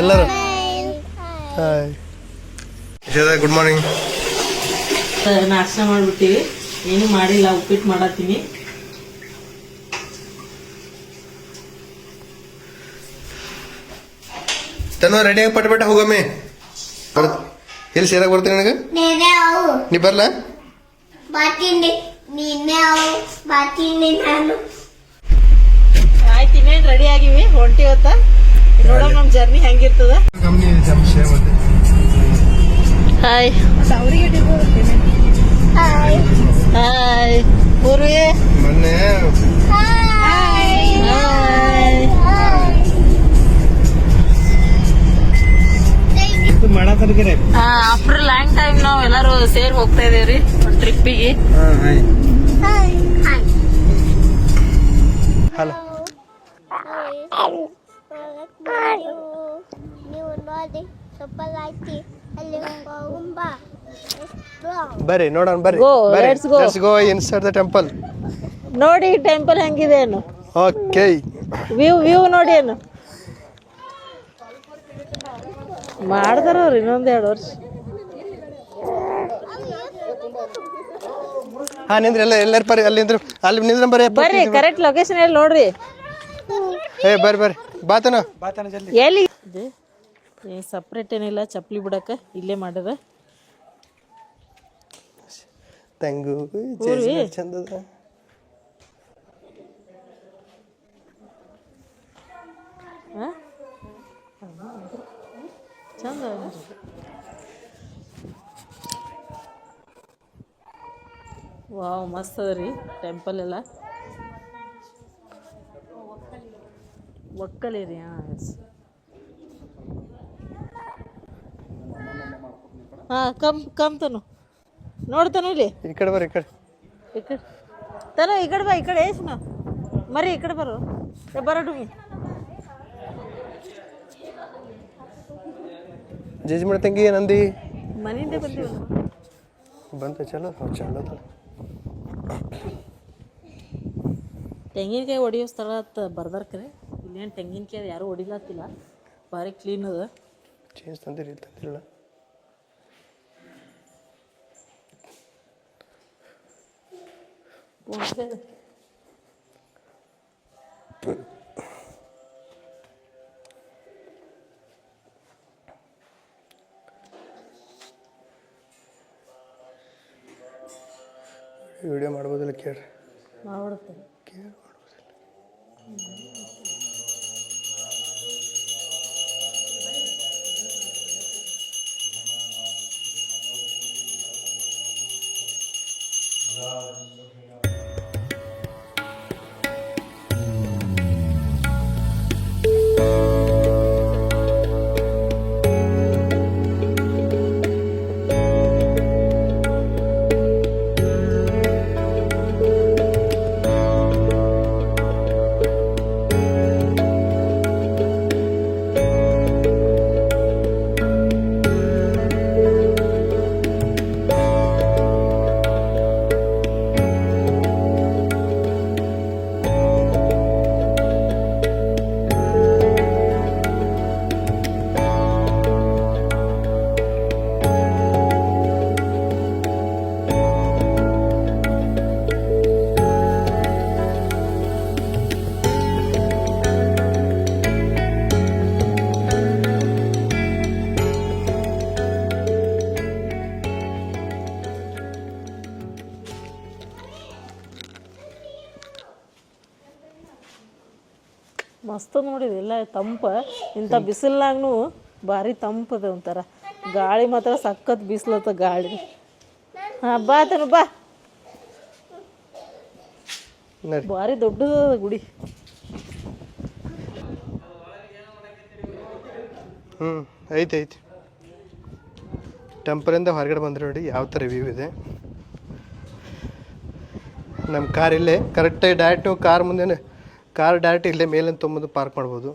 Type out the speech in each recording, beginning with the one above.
ಎಲ್ಲರೂ hi good morning. ನಾಷ್ಟ ಮಾಡ್ಬಿಟ್ಟಿವಿ, ಏನು ಮಾಡಿಲ್ಲ, ಉಪ್ಪಿಟ್ಟು ಮಾಡತ್ತೀನಿ. ತನ್ನ ರೆಡಿಯಾಗಿ ಪಟ್ಟ ಹೋಗಮ್ಮೆ. ಎಲ್ಲಿ ಸೇರಾಗ ಬರ್ತೀನಿ ನನಗೆ, ನೀ ಬರ್ಲ? ಆಯ್ತು, ಇನ್ನೇನು ರೆಡಿ ಆಗಿವಿ, ಹೊಂಟಿವತ್ತ. ನೋಡೋಣ ನಮ್ಮ ಜರ್ನಿ ಹೆಂಗಿರ್ತದ. Hi hi Purvi. ಮೊನ್ನೆ ಆಫ್ಟರ್ ಲಾಂಗ್ ಟೈಮ್ ನಾವ್ ಎಲ್ಲಾರು ಸೇರ್ ಹೋಗ್ತಾ ಇದೀವ್ರಿ ಒಂದ್ ಟ್ರಿಪ್ಪಿಗೆ. ಬರ್ರಿ ನೋಡೋಣ, ಬರ್ರಿ let's go inside the temple. ನೋಡಿ ಟೆಂಪಲ್ ಹೆಂಗಿದೆ ಏನು, ಓಕೆ, ವ್ಯೂ ನೋಡಿ ಏನು ಮಾಡ್ತಾರ ಅವ್ರು ಇನ್ನೊಂದ್ 2 ವರ್ಷ. ಹಾ ನಿಂದ್ರಿ, ಎಲ್ಲರೂ ಬರ್ರಿ, ಅಲ್ಲಿ ನಿಂದ್ರು, ಅಲ್ಲಿ ನಿಂದ್ರ ಬರ್ರಿ. ಬರ್ರಿ ಕರೆಕ್ಟ್ ಲೊಕೇಶನ್ ಎಲ್ಲಿ ನೋಡ್ರಿ. ಬರ್ರಿ ಬಾತನ ಎಲ್ಲಿ ಸಪ್ರೇಟ್ ಏನಿಲ್ಲ, ಚಪ್ಪಲಿ ಬಿಡಕ ಇಲ್ಲೇ ಮಾಡದ. ತಂಗು ಚಂದದ. ಚಂದ ವಾವ್, ಮಸ್ತ್ ಅದ ರೀ ಟೆಂಪಲ್ ಎಲ್ಲ. ಒಕ್ಕಲಿ ರೀ. ಕಮ್ ತನು ನೋಡ್ತಾನು ಇಲ್ಲಿ. ಈ ಕಡೆ ಬರ್ರಿ, ಈ ಕಡೆ ತನು, ಈ ಕಡೆ ಬಾ, ಈ ಕಡೆ ಏಸ್ನ ಮರಿ, ಈ ಕಡೆ ಬರೋ ಡುಮಿ. ಜಜ್ಮೆಂಟ್ ಮಾಡ್ತಂಗಿ ಏನಂದಿ? ಮನೆಯಿಂದ ಬಂದೀವಿ ಬಂತ. ಚಲೋ ತೆಂಗಿನಕಾಯಿ ಹೊಡಿಯೋ ಸ್ಥಳ ಅಂತ ಬರ್ದಾರ್ಕರೆ, ಇಲ್ಲೇನು ತೆಂಗಿನಕಾಯಿ ಯಾರು ಹೊಡಿಲತ್ತಿಲ್ಲ, ಭಾರಿ ಕ್ಲೀನ್ ಅದ. ಚೇಂಜ್ ತಂದಿರಲಿಲ್ಲ. ವಿಡಿಯೋ ಮಾಡ್ಬೋದಿಲ್ಲ, ಕೇಳ್ರಿ. ಮಾಡ್ಬಿಡುತ್ತೆ. ಮಸ್ತ್ ನೋಡಿದೆ ಎಲ್ಲ ತಂಪ. ಇಂಥ ಬಿಸಿಲ್ನಾಗೂ ಭಾರಿ ತಂಪದ, ಒಂಥರ ಗಾಳಿ ಮಾತ್ರ ಸಖತ್ ಬಿಸಿಲತ್ತ ಗಾಳಿ. ಹಾಂ ಬಾ ತನು ಬಾ, ಭಾರಿ ದೊಡ್ಡದ ಗುಡಿ. ಐತಿ ಟೆಂಪಲಿಂದ ಹೊರಗಡೆ ಬಂದ್ರೆ ನೋಡಿ ಯಾವ ಥರ ವ್ಯೂ ಇದೆ. ನಮ್ಮ ಕಾರ್ ಇಲ್ಲೇ ಕರೆಕ್ಟಾಗಿ ಡೈರೆಕ್ಟ್ ಕಾರ್ ಮುಂದೆ, ಕಾರ್ ಡೈರೆಕ್ಟ್ ಇಲ್ಲೇ ಮೇಲೆ ತೊಗೊಂಬಂದು ಪಾರ್ಕ್ ಮಾಡ್ಬೋದು.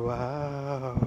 ವಾವ್,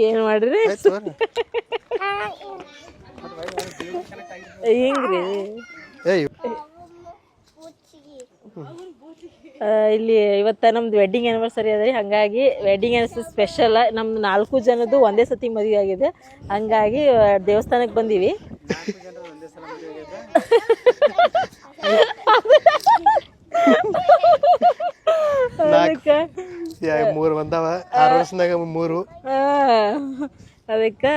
ಏನು ಮಾಡ್ರಿ ಹಿಂಗ್ರಿ ಏಯ್ ಇಲ್ಲಿ ಇವತ್ತು ನಮ್ದು ವೆಡ್ಡಿಂಗ್ ಆ್ಯನಿವರ್ಸರಿ ಅದ ರೀ. ಹಾಗಾಗಿ ವೆಡ್ಡಿಂಗ್ ಆ್ಯನಿವರ್ಸರಿ ಸ್ಪೆಷಲ್ ನಮ್ದು 4 ಜನದ್ದು ಒಂದೇ ಸತಿ ಮದುವೆ ಆಗಿದೆ. ಹಂಗಾಗಿ ದೇವಸ್ಥಾನಕ್ಕೆ ಬಂದೀವಿ. ಅದಕ್ಕೆ 3 ಬಂದವ 6 ವರ್ಷದಾಗ 3 ಅದಕ್ಕೆ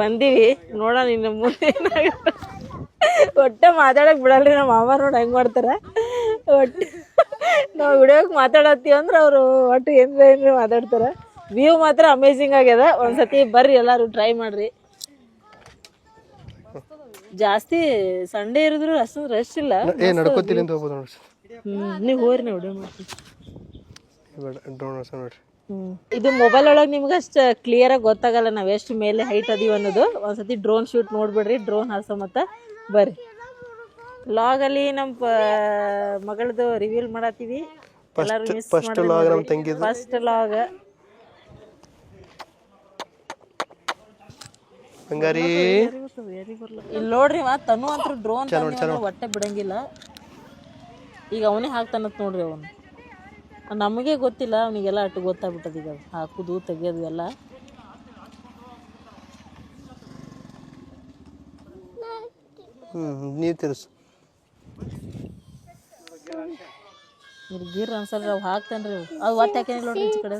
ಬಂದೀವಿ. ನೋಡೋಣ ಇನ್ನು ಮುಂದೆ ಏನಾಗುತ್ತೆ. ಒಟ್ಟೆ ಮಾತಾಡಕ್ಕೆ ಬಿಡಲ್ರಿ ನಮ್ಮ ಮಾಮ. ನೋಡಿ ಹೆಂಗೆ ಮಾಡ್ತಾರೆ. ಒಟ್ಟು ನಾವು ವಿಡಿಯೋಕ್ಕೆ ಮಾತಾಡತ್ತೀವಿ ಅಂದ್ರೆ ಅವರು ಒಟ್ಟು ಏನು ಮಾತಾಡ್ತಾರೆ. ವ್ಯೂ ಮಾತ್ರ ಅಮೇಝಿಂಗ್ ಆಗ್ಯದ. ಒಂದ್ಸತಿ ಬರ್ರಿ ಎಲ್ಲರೂ ಟ್ರೈ ಮಾಡ್ರಿ. ಜಾಸ್ತಿ ಸಂಡೇ ಇರಿದ್ರು ಅಷ್ಟೊಂದು ರಶ್ ಇಲ್ಲ. ನಡ್ಕೋತಿಲ್ಲ ಅಂತ ಹೋಗ್ಬೋದು ನೋಡ್ರಿ. ನೀವು ಹೋರಿ ನಾವು ವಿಡಿಯೋ ಮಾಡ್ತೀವಿ. ನೋಡ್ರಿ ಇದು ಮೊಬೈಲ್ ಒಳಗೆ ನಿಮ್ಗೆ ಅಷ್ಟು ಕ್ಲಿಯರಾಗಿ ಗೊತ್ತಾಗಲ್ಲ ನಾವು ಎಷ್ಟು ಮೇಲೆ ಹೈಟ್ ಅದೀವಿ ಅನ್ನೋದು. ಒಂದ್ಸತಿ ಡ್ರೋನ್ ಶೂಟ್ ನೋಡ್ಬಿಡ್ರಿ. ಡ್ರೋನ್ ಹಾರಿಸೋ ಮತ್ತೆ ಬರ್ರಿ. ಲಾಗಲ್ಲಿ ನಮ್ಮ ಮಗಳದು ರಿವೀಲ್ ಮಾಡತ್ತೀವಿ. ಎಲ್ಲರೂ ಮಿಸ್ ಮಾಡಿ ಫಸ್ಟ್ ಲಾಗ್ ಹಂಗಾರಿ ಇಲ್ಲಿ ನೋಡ್ರಿ. ತನು ಅಂತ ಡ್ರೋನ್ ಹೊಟ್ಟೆ ಬಿಡಂಗಿಲ್ಲ. ಈಗ ಅವನೇ ಹಾಕ್ತಾನತ್ ನೋಡ್ರಿ. ಅವನು ನಮಗೆ ಗೊತ್ತಿಲ್ಲ, ಅವನಿಗೆಲ್ಲ ಅಟ್ಟು ಗೊತ್ತಾಗ್ಬಿಟ್ಟದ. ಈಗ ಹಾಕುದು ತೆಗಿಯೋದು ಎಲ್ಲ. ನೀರು ತಿರ್ಸು. ಗಿರ್ ಅನ್ಸಲ್ರಿ. ಅವು ಹಾಕ್ತಾನ್ರಿ. ಅವು ಒತ್ತು ಹಾಕೇನಿಲ್ಲ ನೋಡ್ರಿ ಈಚೆ ಕಡೆ.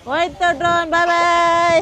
ಹೋಯ್ತು ಡ್ರೋನ್. ಬಾಯ್ ಬಾಯ್.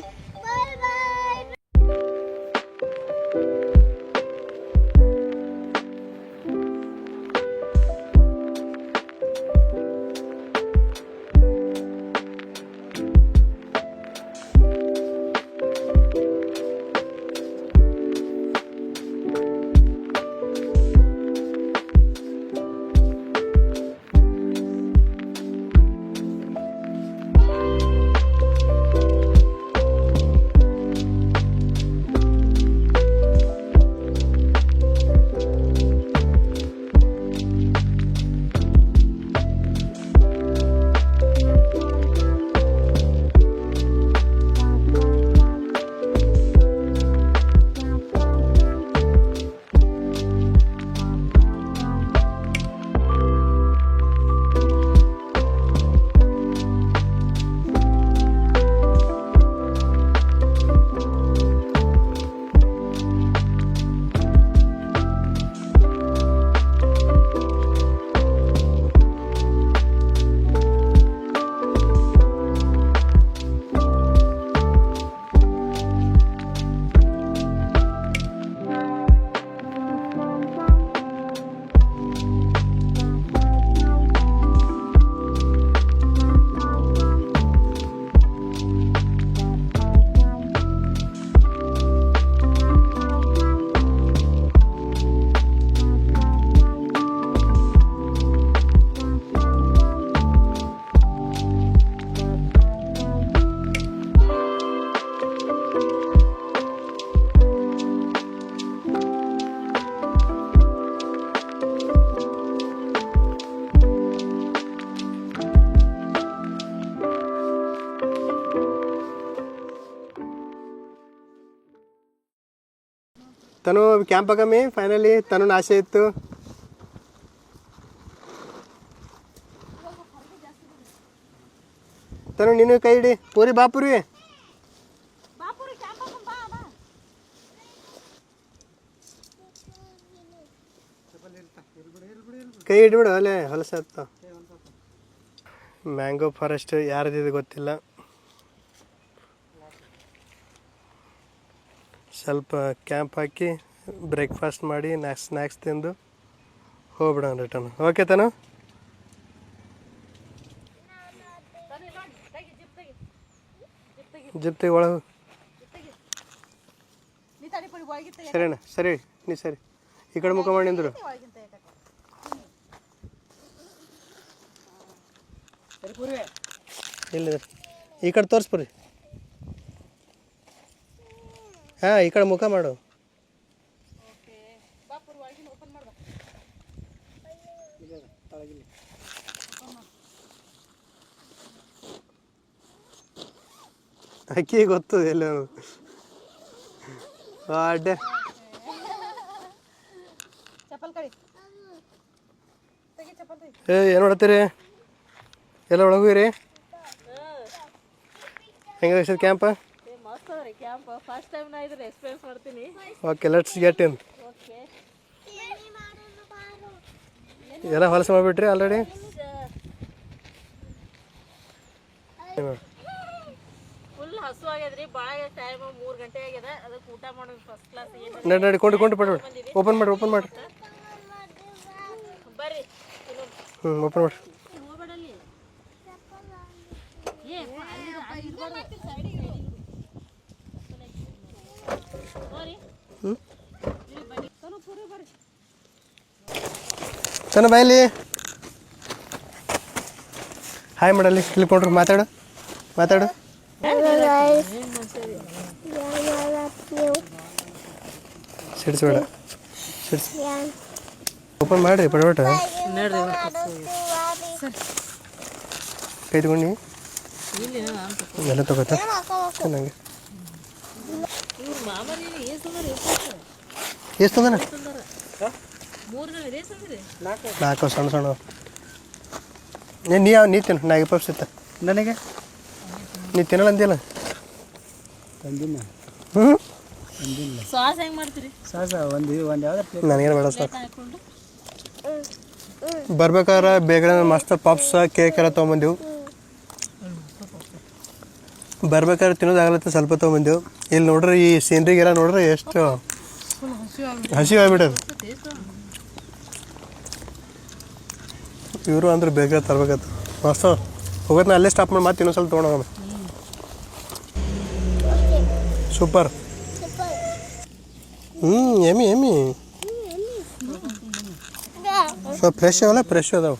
ತನು ಕ್ಯಾಂಪ್ ಆಗಮ್ಮಿ. ಫೈನಲಿ ತನು ಆಸೆ ಇತ್ತು. ತನು ನೀನು ಕೈ ಹಿಡಿ. ಪೂರಿ ಬಾಪುರಿ ಕೈ ಹಿಡ್ಬಿಡು. ಅಲ್ಲೇ ಹೊಲಸ ಇರ್ತಾವ. ಮ್ಯಾಂಗೋ ಫಾರೆಸ್ಟ್ ಯಾರದಿದೆ ಗೊತ್ತಿಲ್ಲ. ಸ್ವಲ್ಪ ಕ್ಯಾಂಪ್ ಹಾಕಿ ಬ್ರೇಕ್ಫಾಸ್ಟ್ ಮಾಡಿ ಸ್ನ್ಯಾಕ್ಸ್ ತಿಂದು ಹೋಗ್ಬಿಡೋಣ ರಿಟರ್ನ್. ಓಕೆ ತಾನು? ಜಿಪ್ ತೆಗಿ ಒಳಗೆ. ಸರಿ ಅಣ್ಣ, ಸರಿ ನೀ ಸರಿ. ಈ ಕಡೆ ಮುಖ ಮಾಡಿ ನಿಂದ್ರು. ಇಲ್ಲ ಈ ಕಡೆ ತೋರಿಸ್ಬಿಡ್ರಿ. ಹಾಂ ಈ ಕಡೆ ಮುಖ ಮಾಡು. ಅಕ್ಕಿ ಗೊತ್ತು ಎಲ್ಲ ಅಡ್ಡೆ ಏನು ಮಾಡತ್ತೀರಿ? ಎಲ್ಲ ಒಳಗೋಗಿರಿ? ಹೆಂಗೆ ಅನಿಸ್ತದೆ ಕ್ಯಾಂಪ? Okay let's get in. ಎಲ್ಲ ಹೊಲಸು ಮಾಡಿಬಿಟ್ರಿ ಆಲ್ರೆಡಿ? ಫುಲ್ ಹಸು ಆಗ್ಯದ್ರಿ, ಭಾಳ ಟೈಮ್ 3 ಗಂಟೆ ಆಗ್ಯದ. ಅದಕ್ಕೆ ಊಟ ಮಾಡೋದು ಫಸ್ಟ್ ಕ್ಲಾಸ್. ನಡಿ ಕೊಂಡು ಬಿಡ್ರಿ. ಓಪನ್ ಮಾಡಿ ಬರ್ರಿ. ಓಪನ್ ಮಾಡಿ. ಚೆನ್ನ ಬಾಯಲ್ಲಿ ಹಾಯ್ ಮಾಡಲ್ಲಿ ತಿಳ್ಕೊಂಡ್ರು. ಮಾತಾಡು ಸಿಡ್ಸ್ಬೇಡ. ಓಪನ್ ಮಾಡಿರಿ ಪಡವಟ. ಕೈ ತಗೊಂಡು ಎಲ್ಲ ತಗೋತ ನನಗೆ ಎಷ್ಟು ತಂದನ? 4 ಸಣ್ಣ ನೀ ತಿನ್ನು. ನಾಯಿ ಪಪ್ಸಿತ್ತ ನನಗೆ ನೀ ತಿನ್ನಲ್ಲ ಅಂದಿಲ್ಲ? ಸಾಸ್ ಹೆಂಗೆ ಮಾಡ್ತೀರಿ? ನನಗೇನು ಬೇಡ ಸರ್. ಬರ್ಬೇಕಾದ್ರೆ ಬೇಗನೆ ಮಸ್ತ್ ಪಪ್ಸ್ ಕೇಕ್ ಎಲ್ಲ ತೊಗೊಂಬಂದೆವು. ಬರ್ಬೇಕಾದ್ರೆ ತಿನ್ನೋದಾಗಲತ್ತ ಸ್ವಲ್ಪ ತೊಗೊಂಬಂದೆವು. ಇಲ್ಲಿ ನೋಡ್ರಿ ಈ ಸೀನ್ರಿಗೆಲ್ಲ ನೋಡ್ರಿ ಎಷ್ಟು ಹಸಿವು ಆಗ್ಬಿಟ್ಟದು. ಇವರು ಅಂದ್ರೆ ಬೇಗ ತರ್ಬೇಕತ್ತ. ಮಸ್ತ್ ಹೋಗೋದನ್ನ ಅಲ್ಲೇ ಸ್ಟಾಪ್ ಮಾಡಿ ಮತ್ತೆ ಇನ್ನೊಂದು ಸ್ವಲ್ಪ ತೊಗೊಂಡೋಗಮ್ಮ. ಸೂಪರ್. ಎಮ್ಮಿ ಸ್ವಲ್ಪ ಫ್ರೆಶ್ ಅದಾವೆ.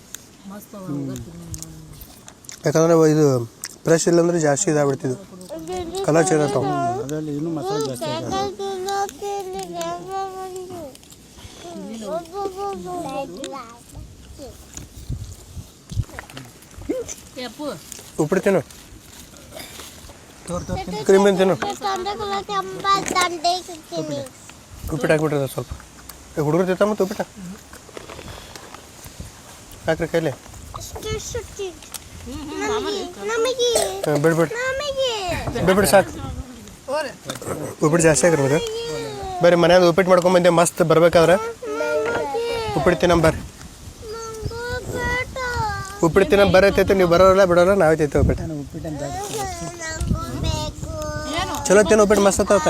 ಯಾಕಂದ್ರೆ ಇದು ಫ್ರೆಶ್ ಇಲ್ಲಾಂದ್ರೆ ಜಾಸ್ತಿ ಇದಾಗ್ಬಿಡ್ತಿದ್ದು. ಕಲರ್ ಚೇಂಜ್ ಆಗ್ತಾವೆ. ಅದರಲ್ಲಿ ಇನ್ನೂ ಮಸಾಲೆ ಜಾಸ್ತಿ ಉಪ್ಪಿಟ್ಟು ತಿನ್ನು. ಕ್ರೀಮಿನ ತಿನ್ನು. ಉಪ್ಪಿಟ್ಟು ಹಾಕ್ಬಿಟ್ರೆ ಸ್ವಲ್ಪ ಹುಡುಗರು ತಿಂತ ಮತ್ತು ಉಪ್ಪಿಟ್ಟು ಹಾಕ್ರಿ ಕೈಲಿ. ಬಿಡ್ಬಿಡಿ ಸಾಕು. ಉಪ್ಪಿಟ್ಟು ಜಾಸ್ತಿ ಹಾಕ್ರಿ ಮತ್ತೆ. ಬರ್ರಿ ಮನ್ಯಾಗ ಉಪ್ಪಿಟ್ಟು ಮಾಡ್ಕೊಂಬಂದೆ ಮಸ್ತ್. ಬರ್ಬೇಕಾದ್ರೆ ಉಪ್ಪಿಟ್ಟು ತಿನ್ನಂ ಬರ್ರಿ. ಉಪ್ಪಿಟ್ಟು ತಿನ್ನ ಬರತೈತೆ. ನೀವು ಬರೋಲ್ಲ ಬಿಡೋಲ್ಲ, ನಾವೇ ತೈತೆ ಉಪ್ಪಿಟ್ಟು. ಚಲೋ ತಿನ್ನ ಉಪ್ಪಿಟ್ಟು ಮಸ್ತ್ ಆತ.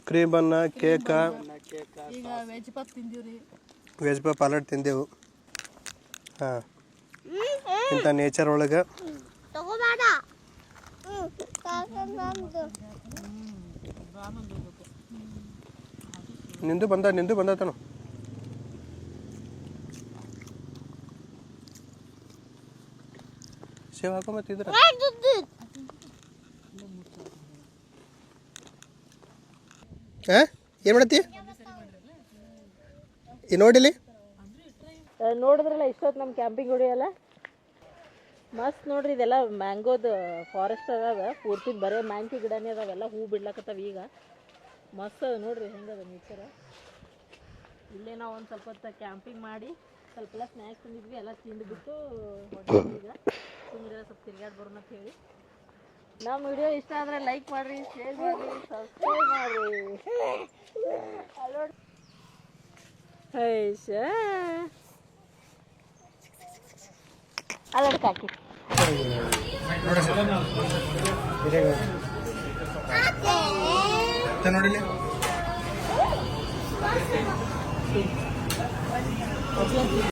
ಕ್ರೀಮ್ ಬನ್ನ ಕೇಕ ವೆಜ್ ಪಪ್ ಆಲ್ರೆಡಿ ತಿಂದೆವು. ಹಾಂ ಇಂಥ ನೇಚರ್ ಒಳಗೆ ನಿಂದು ಬಂದತನು. ಸೇವ್ ಹಾಕೊಂಬತ್ತಿದ್ರ ಏನು ಮಾಡತ್ತಿ? ಈ ನೋಡಿಲಿ ನೋಡಿದ್ರಲ್ಲ ಇಷ್ಟೊತ್ತು ನಮ್ಮ ಕ್ಯಾಂಪಿಂಗ್ ಹೊಡಿಯಲ್ಲ ಮಸ್ತ್ ನೋಡ್ರಿ. ಇದೆಲ್ಲ ಮ್ಯಾಂಗೋದು ಫಾರೆಸ್ಟ್ ಅದಾವ. ಪೂರ್ತಿ ಬರೀ ಮ್ಯಾಂಗಿ ಗಿಡನೇ ಅದಾವೆಲ್ಲ. ಹೂ ಬಿಡ್ಲಕತ್ತಾವ ಈಗ. ಮಸ್ತ್ ಅದ ನೋಡ್ರಿ ಹೆಂಗದ ನೇಚರ. ಇಲ್ಲೇ ನಾವು ಒಂದು ಸ್ವಲ್ಪ ಹೊತ್ತು ಕ್ಯಾಂಪಿಂಗ್ ಮಾಡಿ ಸ್ವಲ್ಪ ಎಲ್ಲ ಸ್ನ್ಯಾಕ್ಸ್ ತಿಂದಿದ್ವಿ. ಎಲ್ಲ ತಿಂದುಬಿಟ್ಟು ಈಗ ಸುಮ್ಮನೆ ಸ್ವಲ್ಪ ತಿರ್ಗಾಡಿ ಬರೋಣ ಅಂತ ಹೇಳಿ. ನಮ್ಮ ವಿಡಿಯೋ ಇಷ್ಟ ಆದರೆ ಲೈಕ್ ಮಾಡಿರಿ, ಶೇರ್ ಮಾಡಿರಿ, ಸಬ್ಸ್ಕ್ರೈಬ್ ಮಾಡಿರಿ. ಅಲ್ಲಡ್ಕ ಹಾಕಿ ನೋಡಿಲ್ಲ.